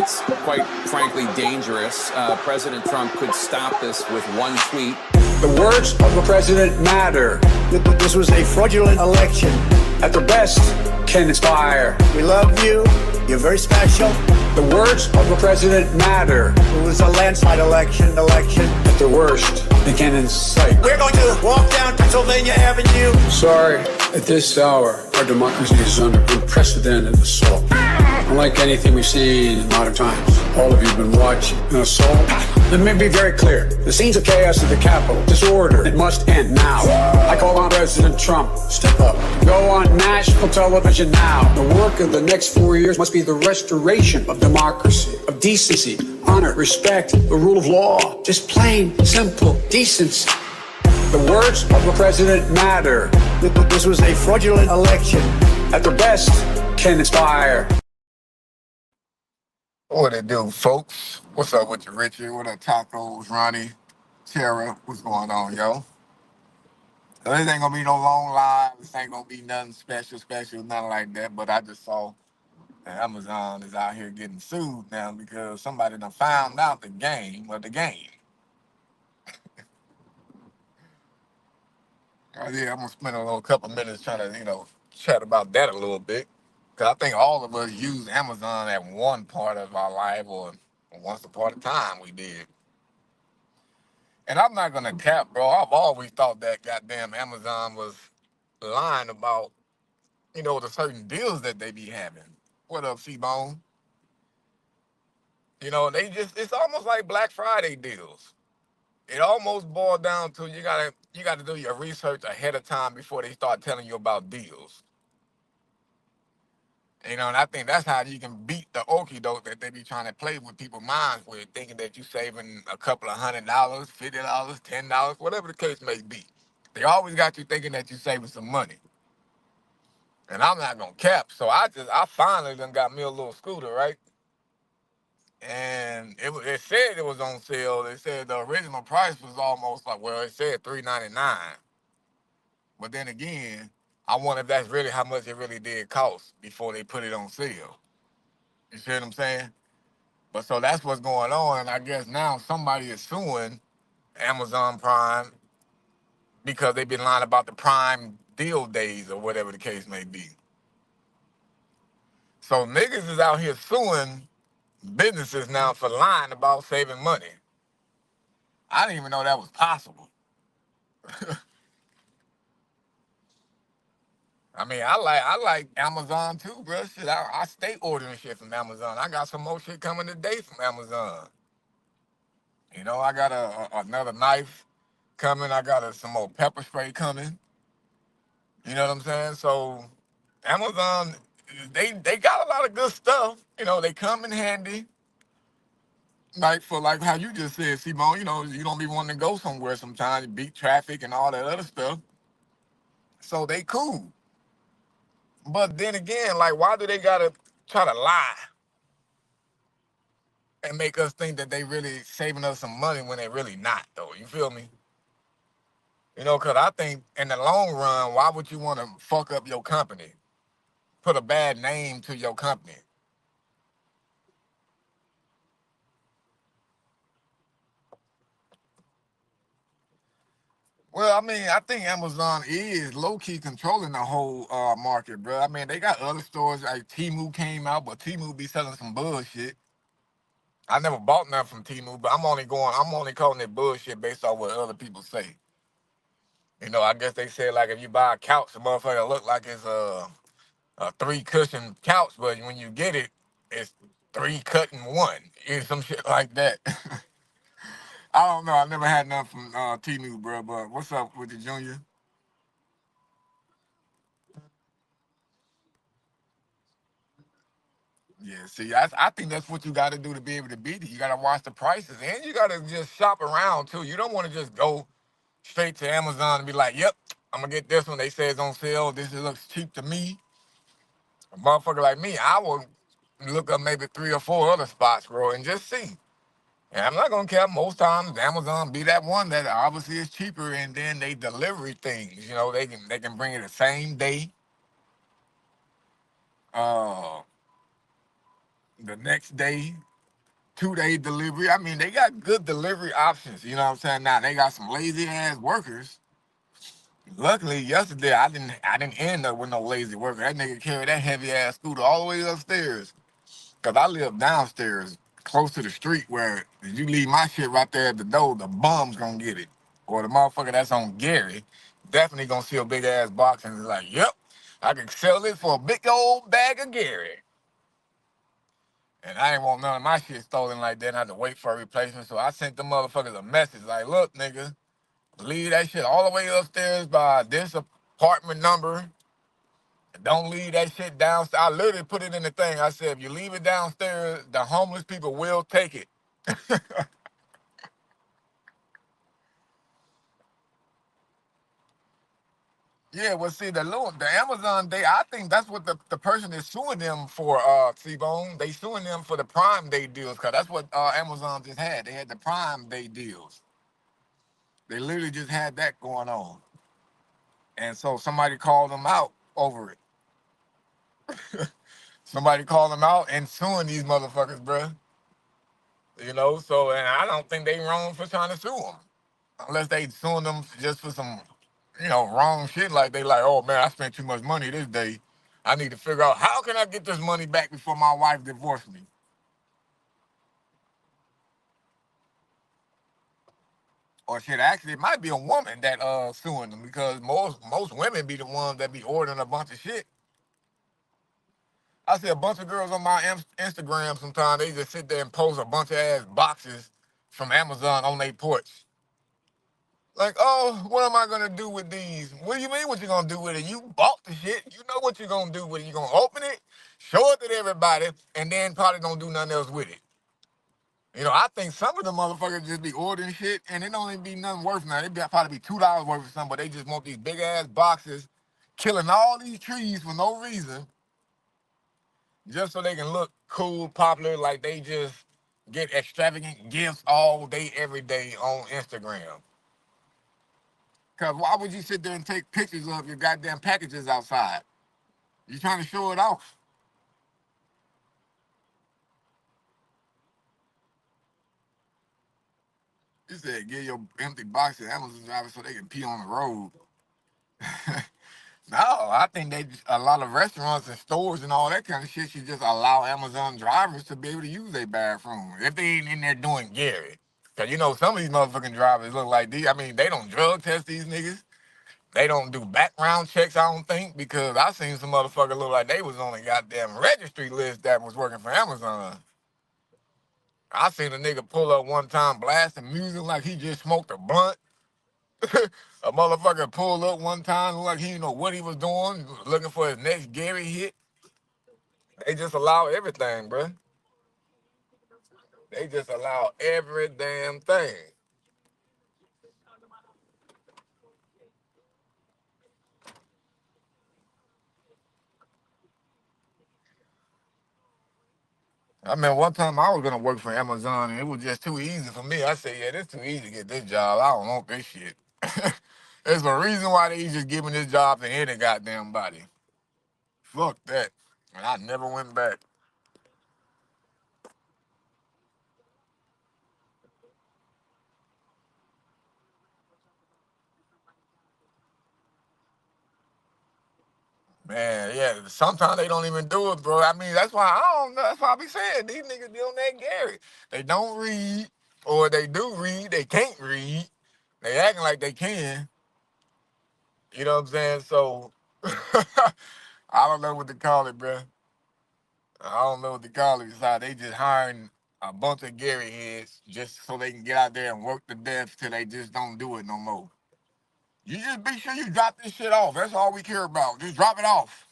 it's quite frankly dangerous. President Trump could stop this with one tweet. The words of the president matter. This was a fraudulent election. At their best, can inspire. We love you. You're very special. The words of the president matter. It was a landslide election. At their worst, they can incite. We're going to walk down Pennsylvania Avenue. Sorry, at this hour, our democracy is under unprecedented assault. Unlike anything we've seen in modern times, all of you have been watching an assault. Let me be very clear. The scenes of chaos at the Capitol, disorder, it must end now. I call on President Trump, step up. Go on national television now. The work of the next 4 years must be the restoration of democracy, of decency, honor, respect, the rule of law. Just plain, simple decency. The words of the president matter. This was a fraudulent election. At their best, can inspire. What it do, folks? What's up with you, Richard? What up, Tacos, Ronnie, Tara? What's going on, yo? This ain't gonna be no long live. This ain't gonna be nothing special, nothing like that. But I just saw that Amazon is out here getting sued now because somebody done found out the game of the game. Yeah, I'm gonna spend a little couple minutes trying to, chat about that a little bit. Cause I think all of us use Amazon at one part of our life or once upon a time we did. And I'm not gonna cap, bro. I've always thought that goddamn Amazon was lying about, the certain deals that they be having. What up, C-Bone? It's almost like Black Friday deals. It almost boiled down to you gotta do your research ahead of time before they start telling you about deals. And I think that's how you can beat the okie doke that they be trying to play with people's minds with, thinking that you saving a couple of $100, $50, $10, whatever the case may be. They always got you thinking that you saving some money. And I'm not gonna cap, so I finally done got me a little scooter, right? And it said it was on sale. They said the original price was almost like, it said $399. But then again, I wonder if that's really how much it really did cost before they put it on sale. You see what I'm saying? But so that's what's going on. And I guess now somebody is suing Amazon Prime because they've been lying about the Prime deal days or whatever the case may be. So niggas is out here suing businesses now for lying about saving money. I didn't even know that was possible. I mean, I like Amazon too, bro. Shit, I stay ordering shit from Amazon. I got some more shit coming today from Amazon. I got another knife coming. I got some more pepper spray coming. You know what I'm saying? So Amazon, they got a lot of good stuff. They come in handy. Like how you just said, Simone, you don't be wanting to go somewhere sometimes, you beat traffic and all that other stuff. So they cool. But then again, like, why do they gotta try to lie and make us think that they really saving us some money when they really not, though? You feel me? Because I think in the long run, why would you want to fuck up your company? Put a bad name to your company? Well, I mean, I think Amazon is low-key controlling the whole market, bro. I mean, they got other stores, like Temu came out, but Temu be selling some bullshit. I never bought nothing from Temu, but I'm only calling it bullshit based on what other people say. I guess they said, like, if you buy a couch, the motherfucker look like it's a 3-cushion couch, but when you get it, it's 3 cut in 1. Some shit like that. I don't know. I never had nothing from Temu, bro, but what's up with the Junior? Yeah, see, I think that's what you got to do to be able to beat it. You got to watch the prices, and you got to just shop around, too. You don't want to just go straight to Amazon and be like, yep, I'm going to get this one. They say it's on sale. This looks cheap to me. A motherfucker like me, I will look up maybe 3 or 4 other spots, bro, and just see. And I'm not going to care. Most times, Amazon be that one that obviously is cheaper, and then they delivery things. They can bring it the same day. Uh, the next day, 2-day delivery. I mean, they got good delivery options. You know what I'm saying? Now they got some lazy ass workers. Luckily, yesterday I didn't end up with no lazy worker. That nigga carried that heavy ass scooter all the way upstairs. Cause I live downstairs, close to the street where if you leave my shit right there at the door, the bum's gonna get it. Or the motherfucker that's on Gary, definitely gonna see a big ass box and is like, yep, I can sell this for a big old bag of Gary. And I ain't want none of my shit stolen like that and have to wait for a replacement. So I sent them motherfuckers a message like, look, nigga, leave that shit all the way upstairs by this apartment number. Don't leave that shit downstairs. I literally put it in the thing. I said, if you leave it downstairs, the homeless people will take it. Yeah, well, see, the Amazon Day, I think that's what the person is suing them for, T-Bone. They suing them for the Prime Day deals, because that's what Amazon just had. They had the Prime Day deals. They literally just had that going on. And so somebody called them out over it. Somebody called them out and suing these motherfuckers, bruh. You know, so, and I don't think they wrong for trying to sue them. Unless they suing them just for some, wrong shit. Like they like, oh man, I spent too much money this day. I need to figure out how can I get this money back before my wife divorced me. Or shit, actually, it might be a woman that suing them because most women be the ones that be ordering a bunch of shit. I see a bunch of girls on my Instagram sometimes, they just sit there and post a bunch of ass boxes from Amazon on their porch. Like, oh, what am I gonna do with these? What do you mean what you gonna do with it? You bought the shit. You know what you're gonna do with it. You gonna open it, show it to everybody, and then probably don't do nothing else with it. I think some of the motherfuckers just be ordering shit and it don't even be nothing worth now. It probably be $2 worth of something, but they just want these big ass boxes, killing all these trees for no reason, just so they can look cool, popular, like they just get extravagant gifts all day, every day on Instagram. Cause why would you sit there and take pictures of your goddamn packages outside? You trying to show it off. You said give your empty box to Amazon drivers so they can pee on the road. No, I think a lot of restaurants and stores and all that kind of shit should just allow Amazon drivers to be able to use their bathroom if they ain't in there doing Gary. Cause some of these motherfucking drivers look like these. I mean, they don't drug test these niggas. They don't do background checks, I don't think, because I seen some motherfucker look like they was on a goddamn registry list that was working for Amazon. I seen a nigga pull up one time blasting music like he just smoked a blunt. A motherfucker pulled up one time like he didn't know what he was doing, looking for his next Gary hit. They just allow everything, bruh. They just allow every damn thing. I mean, one time I was gonna work for Amazon and it was just too easy for me. I said, yeah, this too easy to get this job. I don't want this shit. There's a reason why they just giving this job to any goddamn body. Fuck that. And I never went back. Man, yeah, sometimes they don't even do it, bro. I mean, that's why I don't know. That's why I be saying these niggas be on that Gary. They don't read, or they do read, they can't read. They acting like they can. You know what I'm saying? So I don't know what to call it, bro. I don't know what to call it. It's how they just hiring a bunch of Gary heads just so they can get out there and work to death till they just don't do it no more. You just be sure you drop this shit off. That's all we care about. Just drop it off.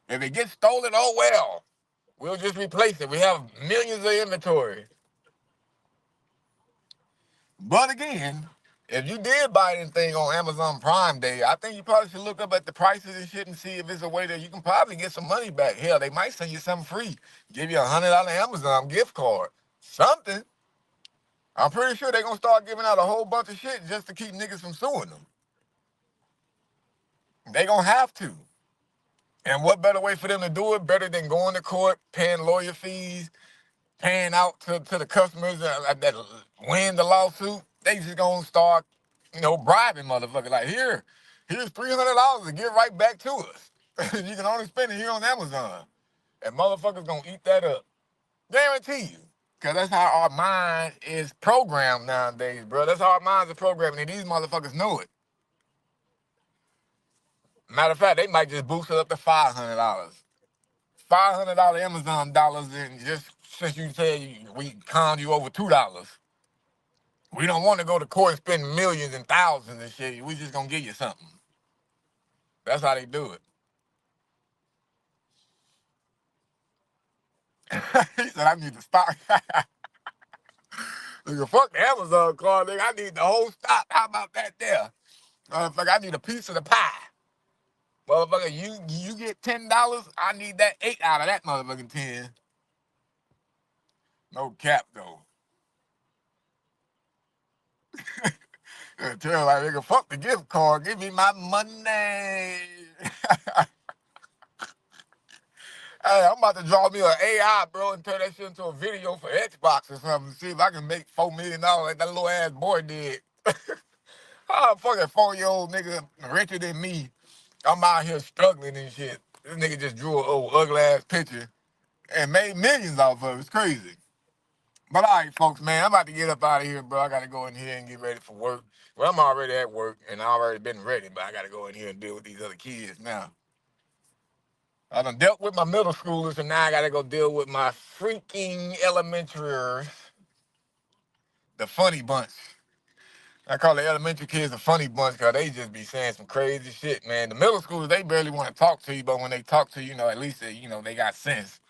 If it gets stolen, oh well. We'll just replace it. We have millions of inventory. But again, if you did buy anything on Amazon Prime Day, I think you probably should look up at the prices and shit and see if it's a way that you can probably get some money back. Hell, they might send you something free. Give you $100 Amazon gift card. Something. I'm pretty sure they're going to start giving out a whole bunch of shit just to keep niggas from suing them. They going to have to. And what better way for them to do it better than going to court, paying lawyer fees, paying out to the customers that win the lawsuit. They just gonna start, bribing motherfuckers. Like, here's $300 to give right back to us. You can only spend it here on Amazon. And motherfuckers gonna eat that up. Guarantee you. Cause that's how our mind is programmed nowadays, bro. That's how our minds are programmed, and these motherfuckers know it. Matter of fact, they might just boost it up to $500. $500 Amazon dollars, and just since you said we conned you over $2. We don't want to go to court and spend millions and thousands and shit. We just gonna give you something. That's how they do it. He said, I need to stop. Nigga, fuck the Amazon card, nigga. I need the whole stop. How about that there? Motherfucker, I need a piece of the pie. Motherfucker, you get $10, I need that 8 out of that motherfucking 10. No cap though. Tell like nigga, fuck the gift card. Give me my money. Hey, I'm about to draw me an AI, bro, and turn that shit into a video for Xbox or something. See if I can make $4 million like that little ass boy did. How a fucking 4-year-old nigga richer than me, I'm out here struggling and shit. This nigga just drew an old ugly ass picture and made millions off of it. It's crazy. But all right, folks, man, I'm about to get up out of here, bro. I got to go in here and get ready for work. Well, I'm already at work, and I already been ready, but I got to go in here and deal with these other kids now. I done dealt with my middle schoolers, and now I got to go deal with my freaking elementaryers, the funny bunch. I call the elementary kids the funny bunch because they just be saying some crazy shit, man. The middle schoolers, they barely want to talk to you, but when they talk to you, at least they got sense.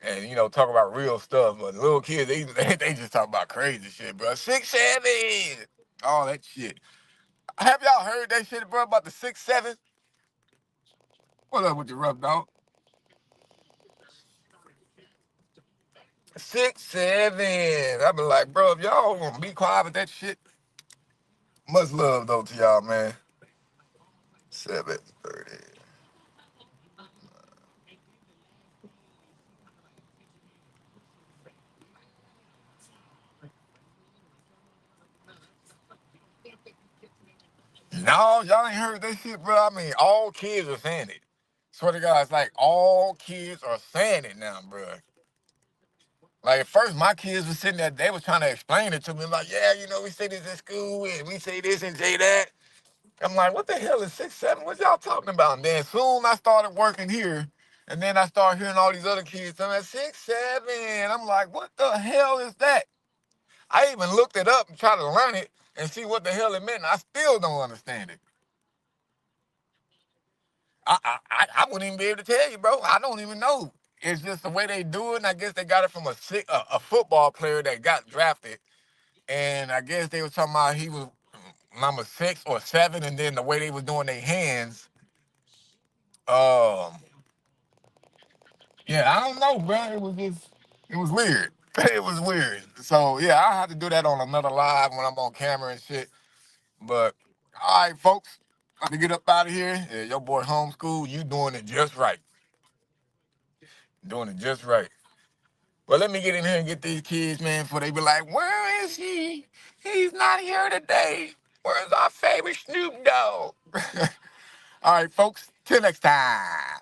And talk about real stuff. But the little kids, they just talk about crazy shit, bro. 6'7", all that shit. Have y'all heard that shit, bro, about the 6'7"? What up with your rough dog? 6'7". I be like, bro, if y'all gonna be quiet with that shit, much love though to y'all, man. 7:30. No, y'all ain't heard that shit, bro. I mean, all kids are saying it. Swear to God, it's like all kids are saying it now, bro. Like at first, my kids were sitting there, they was trying to explain it to me. Like, yeah, we say this in school, and we say this and say that. I'm like, what the hell is 6'7"? What y'all talking about? And then soon I started working here, and then I started hearing all these other kids. I'm at 6'7". I'm like, what the hell is that? I even looked it up and tried to learn it and see what the hell it meant. And I still don't understand it. I wouldn't even be able to tell you, bro. I don't even know. It's just the way they do it, and I guess they got it from a football player that got drafted, and I guess they were talking about he was number 6 or 7, and then the way they was doing their hands, um, yeah, I don't know, bro. It was weird. It was weird. So yeah, I have to do that on another live when I'm on camera and shit. But all right, folks, about to get up out of here. Yeah, your boy homeschool, you doing it just right. Doing it just right. Well, let me get in here and get these kids, man, before they be like, where is he? He's not here today. Where's our favorite Snoop Dogg? All right, folks, till next time.